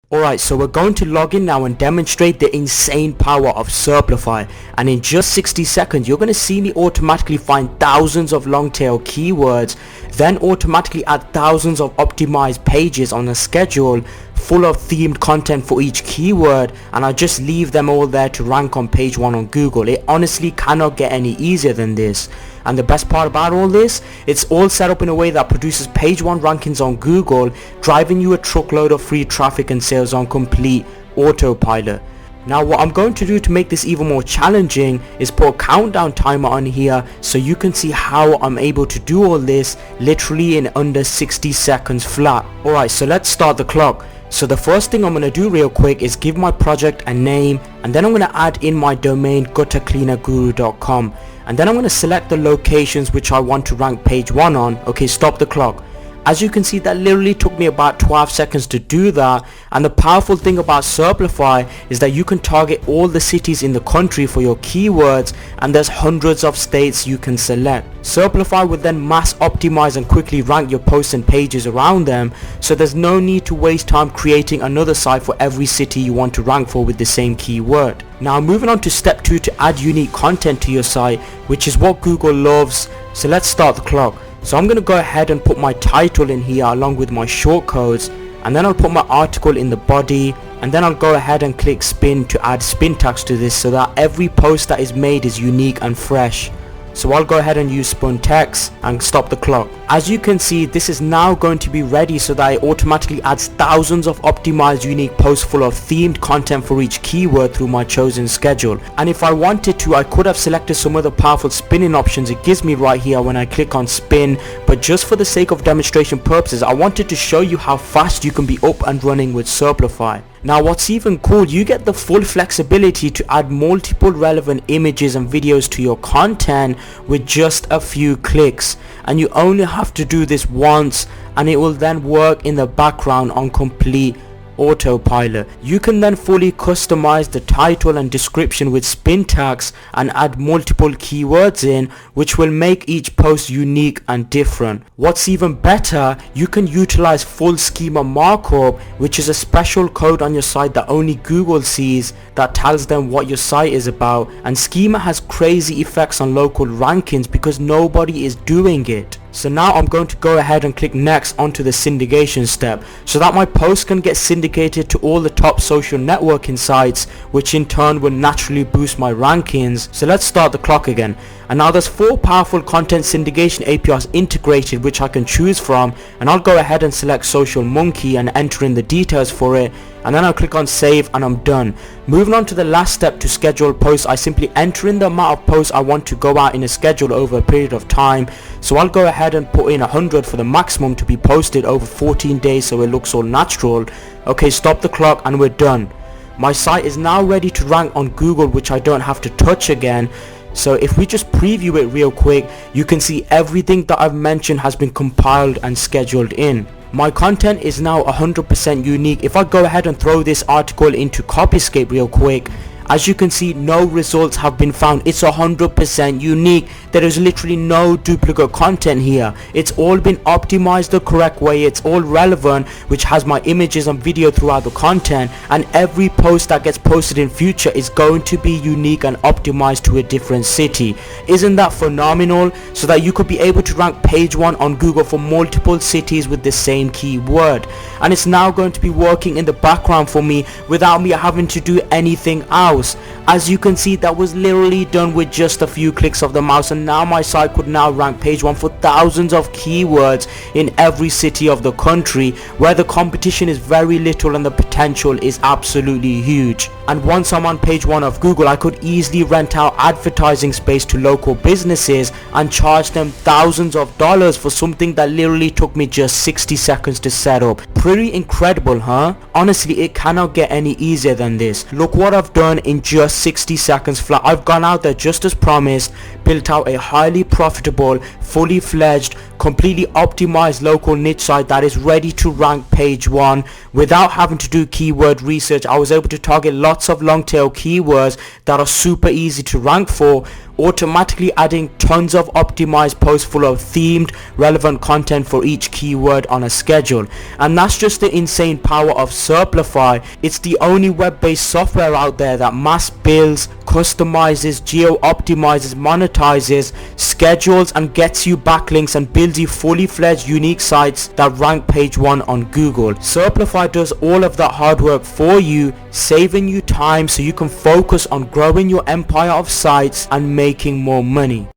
Alright, so we're going to log in now and demonstrate the insane power of Serplify, and in just 60 seconds you're going to see me automatically find thousands of long tail keywords, then automatically add thousands of optimized pages on a schedule full of themed content for each keyword, and I just leave them all there to rank on page 1 on Google. It honestly cannot get any easier than this. And the best part about all this, it's all set up in a way that produces page 1 rankings on Google, driving you a truckload of free traffic and sales on complete autopilot. Now what I'm going to do to make this even more challenging is put a countdown timer on here so you can see how I'm able to do all this literally in under 60 seconds flat. Alright, so let's start the clock. So the first thing I'm going to do real quick is give my project a name, and then I'm going to add in my domain guttercleanerguru.com, and then I'm going to select the locations which I want to rank page 1 on. Okay, stop the clock. As you can see, that literally took me about 12 seconds to do that, and the powerful thing about Serplify is that you can target all the cities in the country for your keywords, and there's hundreds of states you can select. Serplify will then mass optimize and quickly rank your posts and pages around them, so there's no need to waste time creating another site for every city you want to rank for with the same keyword. Now moving on to step 2 to add unique content to your site, which is what Google loves. So let's start the clock. So I'm going to go ahead and put my title in here along with my shortcodes, and then I'll put my article in the body, and then I'll go ahead and click spin to add spin tags to this so that every post that is made is unique and fresh. So I'll go ahead and use spun text and stop the clock. As you can see, this is now going to be ready so that it automatically adds thousands of optimized unique posts full of themed content for each keyword through my chosen schedule. And if I wanted to, I could have selected some other powerful spinning options it gives me right here when I click on spin, but just for the sake of demonstration purposes, I wanted to show you how fast you can be up and running with Serplify. Now what's even cool, you get the full flexibility to add multiple relevant images and videos to your content with just a few clicks, and you only have to do this once and it will then work in the background on complete autopilot. You can then fully customize the title and description with spin tags and add multiple keywords in, which will make each post unique and different. What's even better, you can utilize full schema markup, which is a special code on your site that only Google sees that tells them what your site is about, and schema has crazy effects on local rankings because nobody is doing it. So now I'm going to go ahead and click next onto the syndication step so that my post can get syndicated to all the top social networking sites, which in turn will naturally boost my rankings. So let's start the clock again. And now there's 4 powerful content syndication APIs integrated which I can choose from, and I'll go ahead and select Social Monkey and enter in the details for it, and then I'll click on save and I'm done. Moving on to the last step to schedule posts, I simply enter in the amount of posts I want to go out in a schedule over a period of time. So I'll go ahead and put in 100 for the maximum to be posted over 14 days so it looks all natural. Okay, stop the clock and we're done. My site is now ready to rank on Google, which I don't have to touch again. So if we just preview it real quick, you can see everything that I've mentioned has been compiled and scheduled in. My content is now 100% unique. If I go ahead and throw this article into Copyscape real quick, as you can see, no results have been found. It's 100% unique. There is literally no duplicate content here. It's all been optimized the correct way. It's all relevant, which has my images and video throughout the content, and every post that gets posted in future is going to be unique and optimized to a different city. Isn't that phenomenal? So that you could be able to rank page 1 on Google for multiple cities with the same keyword. And it's now going to be working in the background for me without me having to do anything else. As you can see, that was literally done with just a few clicks of the mouse, and now my site could now rank page 1 for thousands of keywords in every city of the country, where the competition is very little and the potential is absolutely huge. And once I'm on page 1 of Google, I could easily rent out advertising space to local businesses and charge them thousands of dollars for something that literally took me just 60 seconds to set up. Pretty incredible, huh? Honestly, it cannot get any easier than this. Look what I've done in just 60 seconds flat. I've gone out there just as promised, built out a highly profitable, fully fledged, completely optimized local niche site that is ready to rank page 1 without having to do keyword research. I was able to target lots of long tail keywords that are super easy to rank for, automatically adding tons of optimized posts full of themed relevant content for each keyword on a schedule. And that's just the insane power of Serplify. It's the only web-based software out there that mass builds, customizes, geo-optimizes, monetizes, schedules and gets you backlinks and builds you fully fledged unique sites that rank page 1 on Google. Serplify does all of that hard work for you, saving you time so you can focus on growing your empire of sites and making more money.